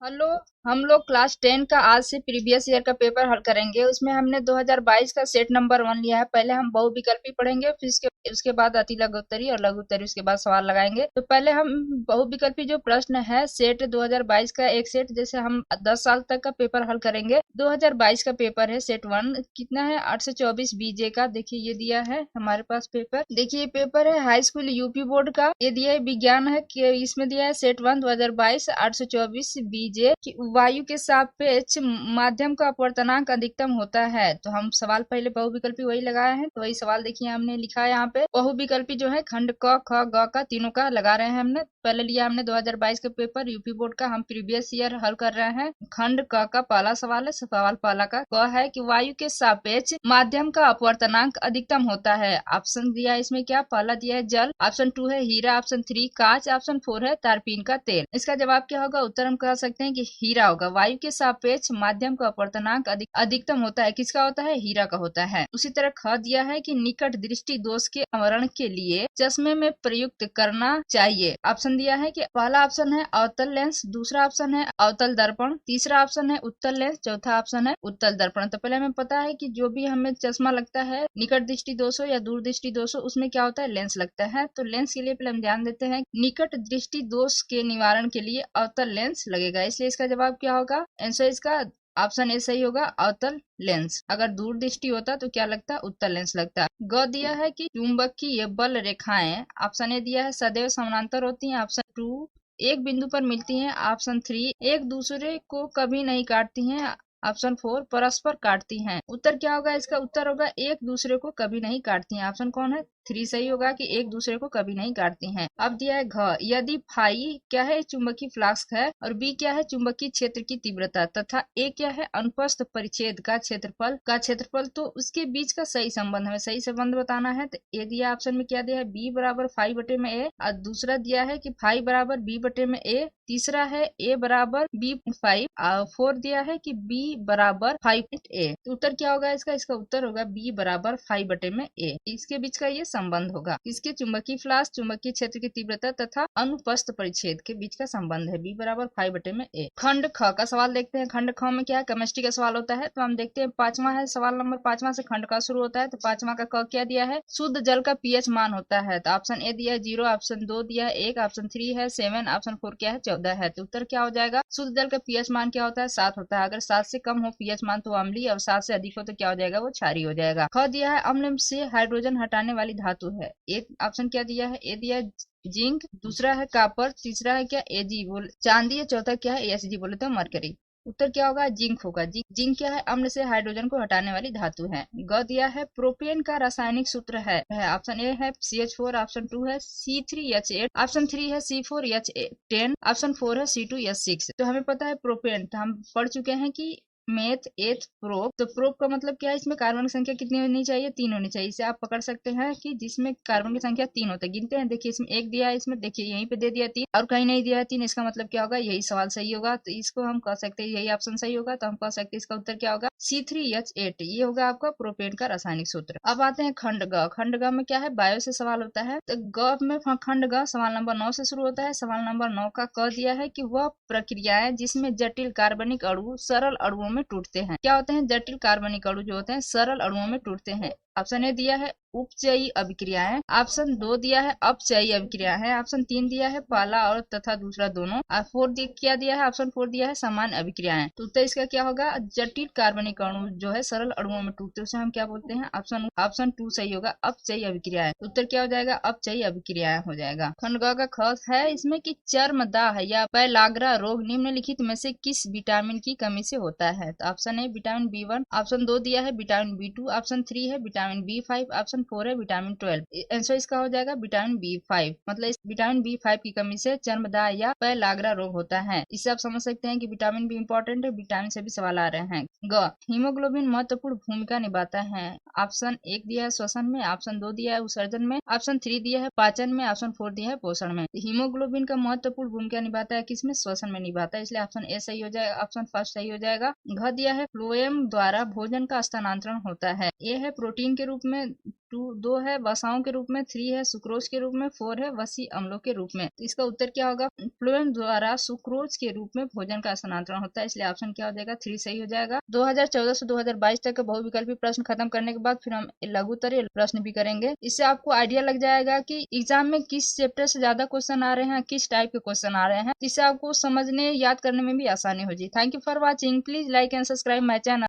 Hello. हम लोग class 10 का आज से प्रीवियस ईयर का पेपर हल करेंगे। उसमें हमने 2022 का सेट नंबर 1 लिया है। पहले हम बहुविकल्पी पढ़ेंगे, फिर उसके बाद अति लघुत्तरी और लघुत्तरी, उसके बाद सवाल लगाएंगे। तो पहले हम बहुविकल्पी जो प्रश्न है सेट 2022 का एक सेट, जैसे हम 10 साल तक का पेपर हल करेंगे। 2022 का पेपर है सेट 1, कितना है 824 बीजे का। देखिए ये दिया है हमारे पास पेपर। देखिए ये पेपर है हाई स्कूल यूपी बोर्ड का। ये दिया है विज्ञान है कि इसमें दिया है सेट 1 2022 824 बीजे कि वायु के सापेक्ष माध्यम का अपवर्तनांक अधिकतम होता है। तो हम सवाल पहले बहुविकल्पी वही लगाए हैं, तो वही सवाल देखिए हमने लिखा है यहाँ पे। बहुविकल्पी जो है खंड क ख ग का तीनों का लगा रहे हैं हमने। पहले लिया हमने 2022 का पेपर यूपी बोर्ड का, हम प्रीवियस ईयर हल कर रहे हैं। खंड क का पहला सवाल है। सवाल पहला का क है कि वायु के सापेक्ष माध्यम का अपवर्तनांक अधिकतम होता है। ऑप्शन दिया है इसमें क्या, पहला दिया है जल, ऑप्शन 2 है हीरा, ऑप्शन 3 कांच, ऑप्शन 4 है तारपीन का तेल। इसका जवाब क्या होगा, उत्तर हम कह सकते हैं कि हीरा होगा। वायु के सापेक्ष माध्यम का अपवर्तनांक अधिकतम होता है, किसका होता है, हीरा का होता है। उसी तरह ख दिया है कि निकट दृष्टि दोष के निवारण के लिए चश्मे में प्रयुक्त करना चाहिए। ऑप्शन दिया है कि पहला ऑप्शन है अवतल लेंस, दूसरा ऑप्शन है अवतल दर्पण, तीसरा ऑप्शन है उत्तल लेंस, चौथा ऑप्शन है उत्तल दर्पण। तो पहले हमें पता है कि जो भी हमें चश्मा लगता है निकट दृष्टि दोष हो या दूर दृष्टि दोष हो, उसमें क्या होता है, लेंस लगता है। तो लेंस के लिए पहले हम ध्यान देते हैं, निकट दृष्टि दोष के निवारण के लिए अवतल लेंस लगेगा। इसलिए इसका जवाब क्या होगा, आंसर इसका ऑप्शन ए सही होगा, अवतल लेंस। अगर दूर दृष्टि होता तो क्या लगता, उत्तल लेंस लगता। ग दिया है कि चुंबकीय बल रेखाएं, ऑप्शन ए दिया है सदैव समानांतर होती हैं, ऑप्शन 2 एक बिंदु पर मिलती हैं, ऑप्शन 3 एक दूसरे को कभी नहीं काटती हैं, ऑप्शन 4 परस्पर काटती हैं। उत्तर क्या होगा, इसका उत्तर होगा एक दूसरे को कभी नहीं काटती हैं। ऑप्शन कौन है, 3 सही होगा कि एक दूसरे को कभी नहीं काटती हैं। अब दिया है घ, यदि फाई क्या है, चुंबकीय फ्लक्स है, और बी क्या है, चुंबकीय क्षेत्र की तीव्रता, तथा ए क्या है, अनुप्रस्थ परिच्छेद का क्षेत्रफल, तो उसके बीच का सही संबंध, हमें सही संबंध बताना है। तो ए दिया ऑप्शन में क्या दिया है, बी बराबर फाई बटे में ए, और दूसरा दिया है कि फाई बराबर बी बटे में ए, तीसरा है ए बराबर बी 5, और 4 दिया है कि बी बराबर 5 ए। तो उत्तर क्या होगा इसका उत्तर होगा बी बराबर 5 बटे में ए। इसके बीच का ये संबंध होगा, इसके चुंबकीय फ्लक्स, चुंबकीय क्षेत्र की तीव्रता तथा अनुप्रस्थ परिच्छेद के बीच का संबंध है, बी बराबर 5 बटे में ए। खंड ख का सवाल देखते हैं। खंड ख में क्या है, केमिस्ट्री का सवाल होता है। तो हम देखते हैं पांचवा है, सवाल नंबर 5वां से खंड का शुरू होता है। तो पांचवा का क क्या दिया है, शुद्ध जल का पीएच मान होता है। तो ऑप्शन ए दिया है 0, ऑप्शन 2 दिया है 1, ऑप्शन 3 है 7, ऑप्शन 4 क्या है 14 है। तो उत्तर क्या हो जाएगा, शुद्ध जल का पीएच मान क्या होता है, 7 होता है। अगर 7 से कम हो पीएच मान तो अम्लीय, और 7 से अधिक हो तो क्या हो जाएगा, वो क्षारीय हो जाएगा। ख दिया है अम्ल से हाइड्रोजन हटाने वाली धातु है। एक ऑप्शन क्या दिया है, ए दिया है जिंक, दूसरा है कॉपर, तीसरा है क्या एजी बोले चांदी, है चौथा क्या है एसजी बोले तो मरकरी। उत्तर क्या होगा, जिंक होगा। जिंक क्या है, अम्ल से हाइड्रोजन को हटाने वाली धातु है। ग दिया है प्रोपेन का रासायनिक सूत्र है। ऑप्शन ए है CH4, ऑप्शन 2 है C3H8, ऑप्शन 3 है C4H10, ऑप्शन 4 है C2H6। तो हमें पता है प्रोपेन, तो हम पढ़ चुके हैं कि मेथ एथ प्रोप। तो प्रोप का मतलब क्या है, इसमें कार्बन की संख्या कितनी होनी चाहिए, 3 होनी चाहिए। इसे आप पकड़ सकते हैं कि जिसमें कार्बन की संख्या 3 होता है। गिनते हैं, देखिए इसमें 1 दिया है, इसमें देखिए यहीं पे दे दिया 3 और कहीं नहीं दिया है 3। इसका मतलब क्या होगा, यही सवाल सही होगा। तो इसको हम कह सकते हैं यही ऑप्शन सही होगा। तो हम कह सकते हैं इसका उत्तर क्या होगा, C3H8। ये होगा आपका प्रोपेन का रासायनिक सूत्र। अब आते हैं खंड ग। खंड ग में क्या है, बायो से सवाल होता है। तो ग में खंड ग सवाल नंबर 9 से शुरू होता है। सवाल नंबर 9 का क दिया है कि वह प्रक्रियाएं जिसमें जटिल कार्बनिक अणु सरल अणुओं में टूटते हैं। क्या होते हैं, जटिल कार्बनिक अणु जो होते हैं सरल अणुओं में टूटते हैं। ऑप्शन ए दिया है उपचयी अभिक्रियाएं, ऑप्शन 2 दिया है अपचयी अभिक्रिया है, ऑप्शन 3 दिया है पहला और तथा दूसरा दोनों, और 4 क्या दिया है, ऑप्शन 4 दिया है सामान्य अभिक्रियाएं। तो उत्तर इसका क्या होगा, जटिल कार्बनिक अणु जो है सरल अणुओं में टूटते हैं उसे हम क्या बोलते हैं, ऑप्शन 2 सही होगा, अपचयी अभिक्रियाएं। उत्तर क्या हो जाएगा, अपचयी अभिक्रियाएं हो जाएगा। खंड ग का ख है इसमें कि चर्मदाह या पैलाग्रा रोग निम्नलिखित में से किस विटामिन की कमी से होता है। तो option A vitamin B1, option 2 दिया है विटामिन B2, ऑप्शन 3 है विटामिन B5, ऑप्शन 4 है विटामिन 12। आंसर इसका हो जाएगा विटामिन B5। मतलब इस विटामिन B5 की कमी से चर्मदाह या पैलाग्रा रोग होता है। इससे आप समझ सकते हैं कि विटामिन भी इंपॉर्टेंट है, विटामिन से भी सवाल आ रहे हैं। ग हीमोग्लोबिन महत्वपूर्ण भूमिका निभाता है। ऑप्शन 1 दिया है श्वसन में, ऑप्शन 2 दिया है उत्सर्जन में, ऑप्शन 3 दिया है पाचन में, ऑप्शन 4 दिया है पोषण में। हीमोग्लोबिन का महत्वपूर्ण भूमिका निभाता है किसमें, श्वसन में निभाता है। इसलिए ऑप्शन ए सही हो जाएगा, ऑप्शन फर्स्ट सही हो जाएगा। घ दिया है फ्लोएम द्वारा भोजन का स्थानांतरण होता है। ए है प्रोटीन के रूप में 2 है वसाओं के रूप में, 3 है सुक्रोज के रूप में, 4 है वसी अम्लों के रूप में। तो इसका उत्तर क्या होगा? फ्लोएम द्वारा सुक्रोज के रूप में भोजन का स्थानांतरण होता है, इसलिए ऑप्शन क्या हो जाएगा? 3 सही हो जाएगा। 2014 से 2022 तक के बहुविकल्पी प्रश्न खत्म करने के बाद फिर हम लघुत्तरीय प्रश्न भी करेंगे। इससे आपको आइडिया लग जाएगा कि एग्जाम में किस चैप्टर से ज्यादा क्वेश्चन आ रहे हैं, किस टाइप के क्वेश्चन आ रहे हैं, जिससे आपको समझने याद करने में भी आसानी हो जाए। Thank you for watching. Please like and subscribe my channel.